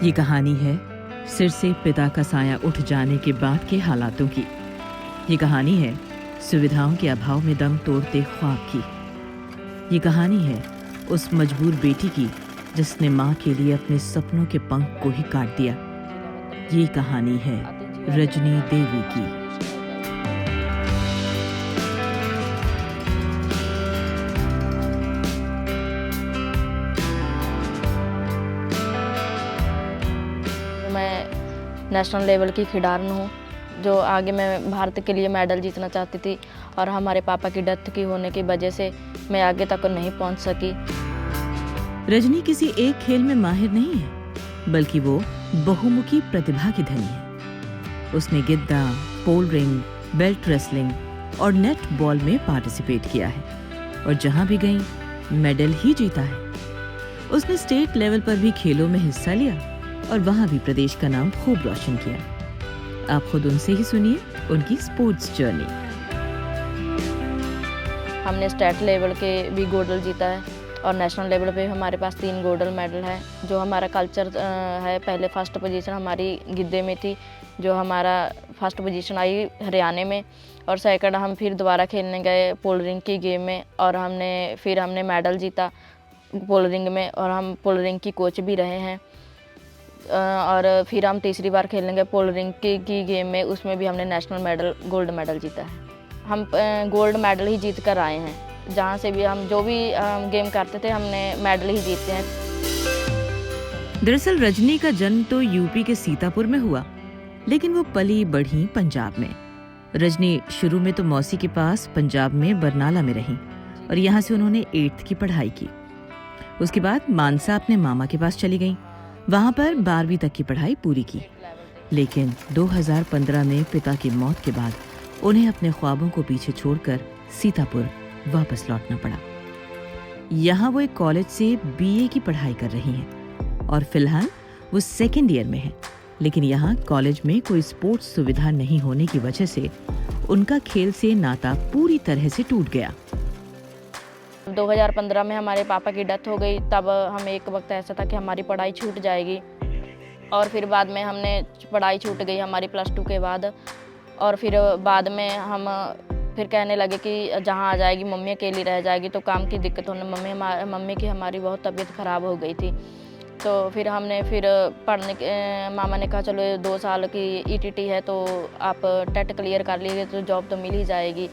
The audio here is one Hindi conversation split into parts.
ये कहानी है सिर से पिता का साया उठ जाने के बाद के हालातों की। ये कहानी है सुविधाओं के अभाव में दम तोड़ते ख्वाब की। ये कहानी है उस मजबूर बेटी की जिसने माँ के लिए अपने सपनों के पंख को ही काट दिया। ये कहानी है रजनी देवी की। मैं नेशनल लेवल की खिलाड़ी हूँ, जो आगे मैं भारत के लिए मेडल जीतना चाहती थी और हमारे पापा की डेथ की होने की वजह से मैं आगे तक नहीं पहुँच सकी। रजनी किसी एक खेल में माहिर नहीं है, बल्कि वो बहुमुखी प्रतिभा की धनी है। उसने गिद्दा, पोल रिंग, बेल्ट रेसलिंग और नेट बॉल में पार्टिसिपेट किया है और जहां भी गई मेडल ही जीता है। उसने स्टेट लेवल पर भी खेलों में हिस्सा लिया और वहां भी प्रदेश का नाम खूब रोशन किया। आप खुद उनसे ही सुनिए उनकी स्पोर्ट्स जर्नी। हमने स्टेट लेवल के भी गोल्ड जीता है और नेशनल लेवल पे हमारे पास 3 गोल्ड मेडल है। जो हमारा कल्चर है, पहले फर्स्ट पोजीशन हमारी गिद्दे में थी, जो हमारा फर्स्ट पोजीशन आई हरियाणा में, और सेकंड हम फिर दोबारा खेलने गए पोल रिंग की गेम में और हमने मेडल जीता पोल रिंग में और हम पोल रिंग की कोच भी रहे हैं। और फिर हम तीसरी बार खेलने गए पोल रिंग की गेम में, उसमें भी हमने नेशनल मेडल गोल्ड मेडल जीता है। हम गोल्ड मेडल ही जीत कर आए हैं। जहाँ से भी हम जो भी गेम करते थे हमने मेडल ही जीते हैं। दरअसल रजनी का जन्म तो यूपी के सीतापुर में हुआ, लेकिन वो पली बढ़ी पंजाब में। रजनी शुरू में तो मौसी के पास पंजाब में बरनाला में रही और यहाँ से उन्होंने 8th की पढ़ाई की। उसके बाद मानसा अपने मामा के पास चली गई, वहां पर 12वीं तक की पढ़ाई पूरी की। लेकिन 2015 में पिता की मौत के बाद उन्हें अपने ख्वाबों को पीछे छोड़कर सीतापुर वापस लौटना पड़ा। यहाँ वो एक कॉलेज से BA की पढ़ाई कर रही हैं और फिलहाल वो 2nd ईयर में है। लेकिन यहाँ कॉलेज में कोई स्पोर्ट्स सुविधा नहीं होने की वजह से उनका खेल से नाता पूरी तरह से टूट गया। 2015 में हमारे पापा की डेथ हो गई, तब हमें एक वक्त ऐसा था कि हमारी पढ़ाई छूट जाएगी और फिर बाद में हमने पढ़ाई छूट गई हमारी +2 के बाद। और फिर बाद में हम फिर कहने लगे कि जहाँ आ जाएगी मम्मी अकेली रह जाएगी तो काम की दिक्कत होने, मम्मी की हमारी बहुत तबीयत ख़राब हो गई थी। तो फिर हमने मामा ने कहा चलो 2 साल की ETT है तो आप टेट क्लियर कर लीजिए तो जॉब तो मिल ही जाएगी।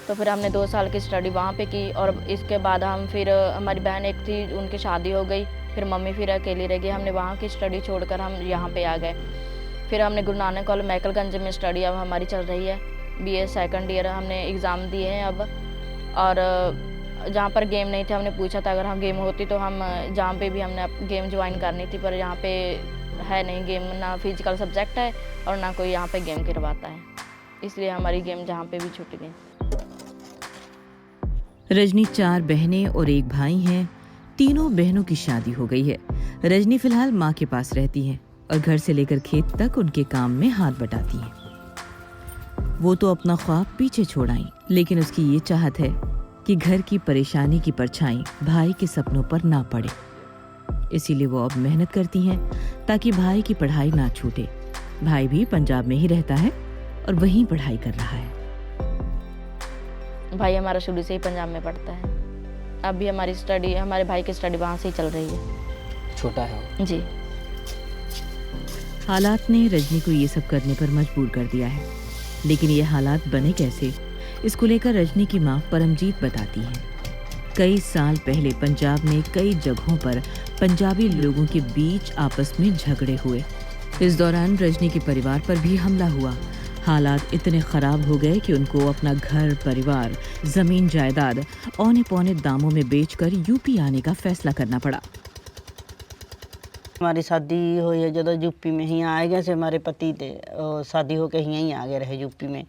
तो फिर हमने 2 साल की स्टडी वहाँ पे की और इसके बाद हमारी बहन एक थी, उनकी शादी हो गई, फिर मम्मी फिर अकेली रह गई। हमने वहाँ की स्टडी छोड़कर हम यहाँ पे आ गए। फिर हमने गुरु नानक कॉलेज मैकलगंज में स्टडी अब हमारी चल रही है। BA 2nd ईयर हमने एग्ज़ाम दिए हैं अब। और जहाँ पर गेम नहीं थे हमने पूछा था अगर हम गेम होती तो हम जहाँ पे भी हमने गेम ज्वाइन करनी थी, पर यहाँ पे है नहीं गेम, ना फिजिकल सब्जेक्ट है और ना कोई यहाँ पे गेम करवाता है, इसलिए हमारी गेम जहाँ पे भी छूट गई। रजनी 4 बहनें और 1 भाई हैं। तीनों बहनों की शादी हो गई है। रजनी फिलहाल माँ के पास रहती है और घर से लेकर खेत तक उनके काम में हाथ बटाती है। वो तो अपना ख्वाब पीछे छोड़ आई, लेकिन उसकी ये चाहत है कि घर की परेशानी की परछाई भाई के सपनों पर ना पड़े। इसीलिए वो अब मेहनत करती हैं ताकि भाई की पढ़ाई ना छूटे। भाई भी पंजाब में ही रहता है और वहीं पढ़ाई कर रहा है। भाई हमारा शुरू से ही पंजाब में पढ़ता है। अभी हमारे भाई की स्टडी वहाँ से ही चल रही है। छोटा है जी। हालात ने रजनी को ये सब करने पर मजबूर कर दिया है, लेकिन ये हालात बने कैसे, इसको लेकर रजनी की माँ परमजीत बताती हैं। कई साल पहले पंजाब में कई जगहों पर पंजाबी लोगों के बीच आपस में झगड़े हुए। इस दौरान रजनी के परिवार पर भी हमला हुआ। हालात इतने खराब हो गए कि उनको अपना घर, परिवार, जमीन जायदाद औने पौने दामों में बेचकर यूपी आने का फैसला करना पड़ा। हमारी शादी हुई है जो यूपी में ही आए गए से हमारे पति थे, शादी होके यहीं आ गए रहे यूपी में।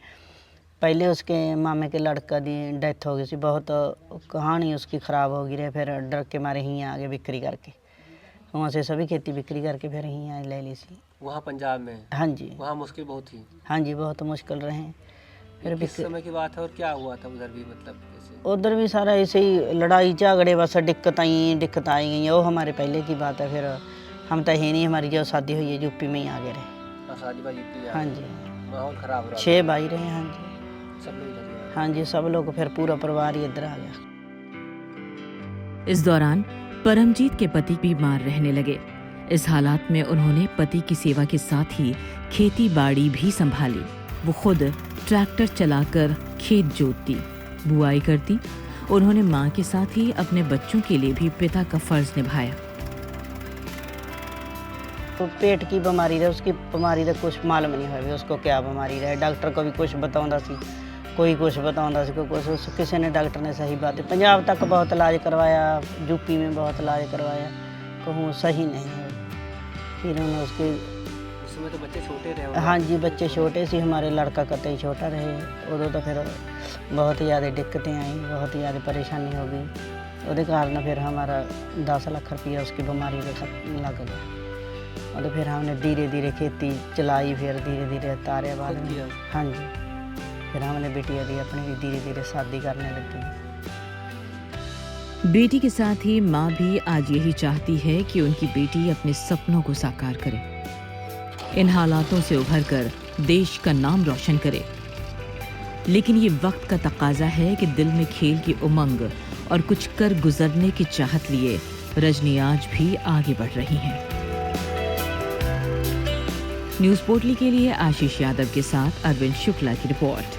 पहले उसके मामे के लड़का की डेथ हो गई थी, बहुत कहानी उसकी ख़राब हो गई रहे। फिर डर के मारे यहीं आ गए बिक्री करके, वहाँ से सभी खेती बिक्री करके फिर यहीं आए ले ली सी। वहाँ पंजाब में? हाँ जी। वहाँ मुश्किल बहुत थी? हाँ जी, बहुत मुश्किल रहे। फिर किस समय की बात है और क्या हुआ था उधर भी, मतलब कैसे? उधर भी सारा ऐसे ही लड़ाई झगड़े, बस दिक्कत आई गई। वो हमारे पहले की बात है। फिर हम तो है नहीं, हमारी जो शादी हुई है यूपी में ही आगे रहे। और शादी बाजी की हाँ जी, माहौल खराब हो रहा 6 भाई रहे। हाँ जी, सब लोग इधर ही आ हाँ जी, सब लोग फिर पूरा परिवार ही इधर आ गया। इस दौरान परमजीत के पति बीमार रहने लगे। इस हालात में उन्होंने पति की सेवा के साथ ही खेती बाड़ी भी संभाली। वो खुद ट्रैक्टर चलाकर खेत जोतती, बुआई करती। उन्होंने मां के साथ ही अपने बच्चों के लिए भी पिता का फर्ज निभाया। तो पेट की बीमारी रहे, उसकी बीमारी का कुछ मालूम नहीं है भी उसको क्या बीमारी रहे। डॉक्टर को भी कुछ बताऊंदा सी, कोई कुछ बताऊंदा सी, कोई कुछ। किसी ने डॉक्टर ने सही बात है, पंजाब तक बहुत इलाज करवाया, यूपी में बहुत इलाज करवाया, कहूँ सही नहीं है। फिर उन्होंने उसके उसमें तो बच्चे छोटे रहे होंगे। हाँ जी, बच्चे छोटे से, हमारे लड़का कतई छोटा रहे। उदो तो फिर बहुत ज़्यादा दिक्कतें आई, बहुत ज़्यादा परेशानी हो गई। उसके कारण फिर हमारा 10 लाख रुपया उसकी बीमारी के लग गया। और तो फिर हमने धीरे धीरे खेती चलाई, फिर धीरे धीरे तारे बाद खुद किया? हाँ जी, फिर हमने बेटिया दी अपनी, धीरे धीरे शादी करने लगी। बेटी के साथ ही माँ भी आज यही चाहती है कि उनकी बेटी अपने सपनों को साकार करे, इन हालातों से उभरकर देश का नाम रोशन करे। लेकिन ये वक्त का तकाजा है कि दिल में खेल की उमंग और कुछ कर गुजरने की चाहत लिए रजनी आज भी आगे बढ़ रही हैं। न्यूज़ पोर्टली के लिए आशीष यादव के साथ अरविंद शुक्ला की रिपोर्ट।